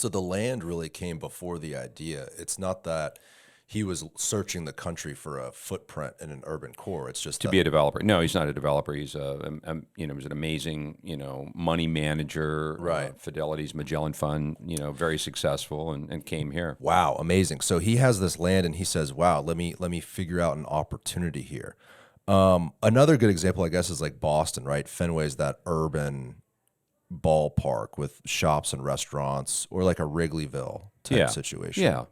So the land really came before the idea. It's not that he was searching the country for a footprint in an urban core. It's just to be a developer. No, he's not a developer. He's he's an amazing, money manager. Right. Fidelity's Magellan Fund, very successful, and came here. Wow, amazing. So he has this land, and he says, "Wow, let me figure out an opportunity here." Another good example, I guess, is like Boston, right? Fenway's that urban ballpark with shops and restaurants, or like a Wrigleyville type situation. Yeah.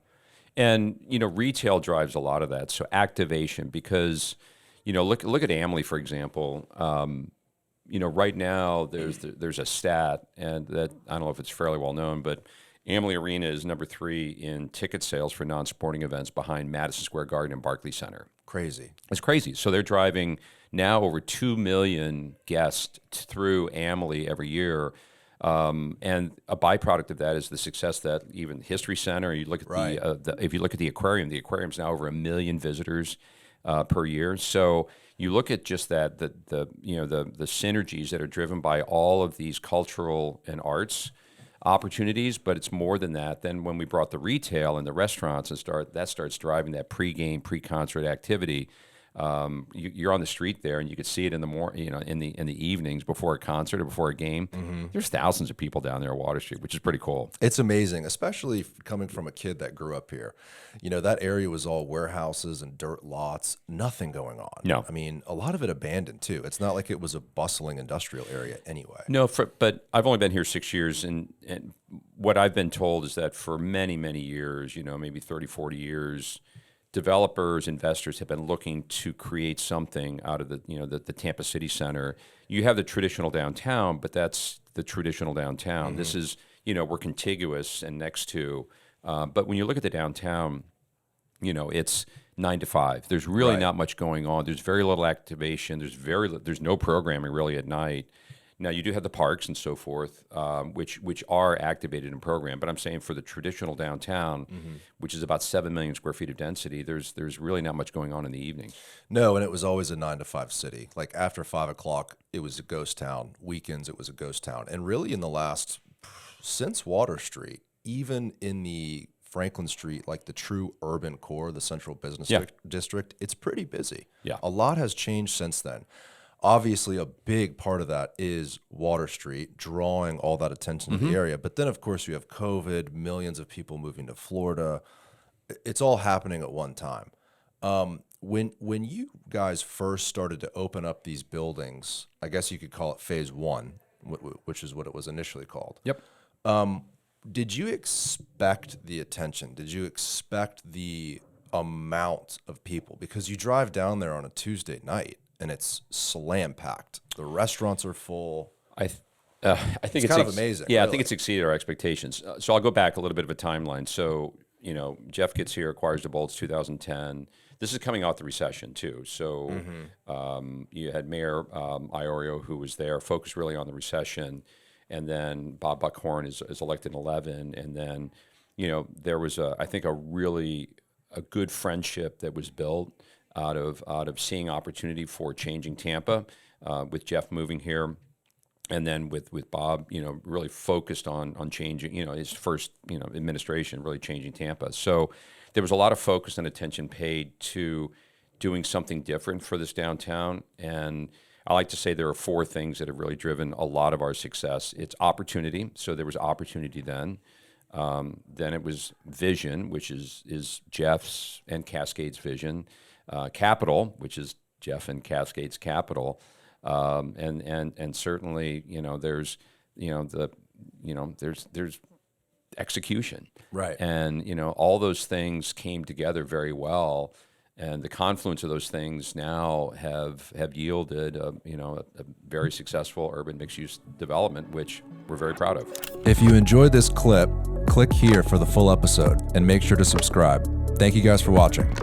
And, retail drives a lot of that. So activation, because, look at Amalie, for example. Right now there's a stat, and that I don't know if it's fairly well known, but Amalie Arena is number 3 in ticket sales for non-sporting events behind Madison Square Garden and Barclays Center. Crazy. It's crazy. So they're driving now over 2 million guests through Amalie every year. And a byproduct of that is the success that even the History Center. You look at if you look at the aquarium's now over 1 million visitors per year. So you look at just that the synergies that are driven by all of these cultural and arts opportunities, but it's more than that. Then when we brought the retail and the restaurants that starts driving that pre-game, pre-concert activity. You're on the street there, and you could see it in the in the evenings before a concert or before a game. Mm-hmm. There's thousands of people down there at Water Street, which is pretty cool. It's amazing, especially coming from a kid that grew up here. That area was all warehouses and dirt lots, nothing going on. No, I mean, a lot of it abandoned too. It's not like it was a bustling industrial area anyway. No, but I've only been here 6 years, and what I've been told is that for many, many years, maybe 30, 40 years. Developers, investors have been looking to create something out of the Tampa City Center. You have the traditional downtown, but that's the traditional downtown. Mm-hmm. This is, we're contiguous and next to, but when you look at the downtown, it's 9 to 5. There's really not much going on. There's very little activation. There's no programming really at night. Now, you do have the parks and so forth, which are activated and programmed. But I'm saying for the traditional downtown, mm-hmm. which is about 7 million square feet of density, there's really not much going on in the evening. No, and it was always a 9 to 5 city. Like after 5 o'clock, it was a ghost town. Weekends, it was a ghost town. And really since Water Street, even in the Franklin Street, like the true urban core, the central business district, it's pretty busy. Yeah. A lot has changed since then. Obviously, a big part of that is Water Street, drawing all that attention mm-hmm. to the area. But then, of course, you have COVID, millions of people moving to Florida. It's all happening at one time. When you guys first started to open up these buildings, I guess you could call it phase 1, which is what it was initially called. Yep. Did you expect the attention? Did you expect the amount of people? Because you drive down there on a Tuesday night, and it's slam packed. The restaurants are full. I think it's kind of amazing. Yeah, really. I think it's exceeded our expectations. So I'll go back a little bit of a timeline. So Jeff gets here, acquires the Bolts 2010. This is coming out the recession too. So mm-hmm. You had Mayor Iorio, who was there, focused really on the recession, and then Bob Buckhorn is elected in 2011, and then there was I think a good friendship that was built out of seeing opportunity for changing Tampa, with Jeff moving here, and then with Bob, really focused on changing, his first, administration, really changing Tampa. So there was a lot of focus and attention paid to doing something different for this downtown. And I like to say there are 4 things that have really driven a lot of our success. It's opportunity. So there was opportunity then. Then it was vision, which is Jeff's and Cascade's vision. Capital, which is Jeff and Cascade's capital, and certainly there's there's execution, right? And all those things came together very well, and the confluence of those things now have yielded a very successful urban mixed use development, which we're very proud of. If you enjoyed this clip, click here for the full episode and make sure to subscribe. Thank you guys for watching.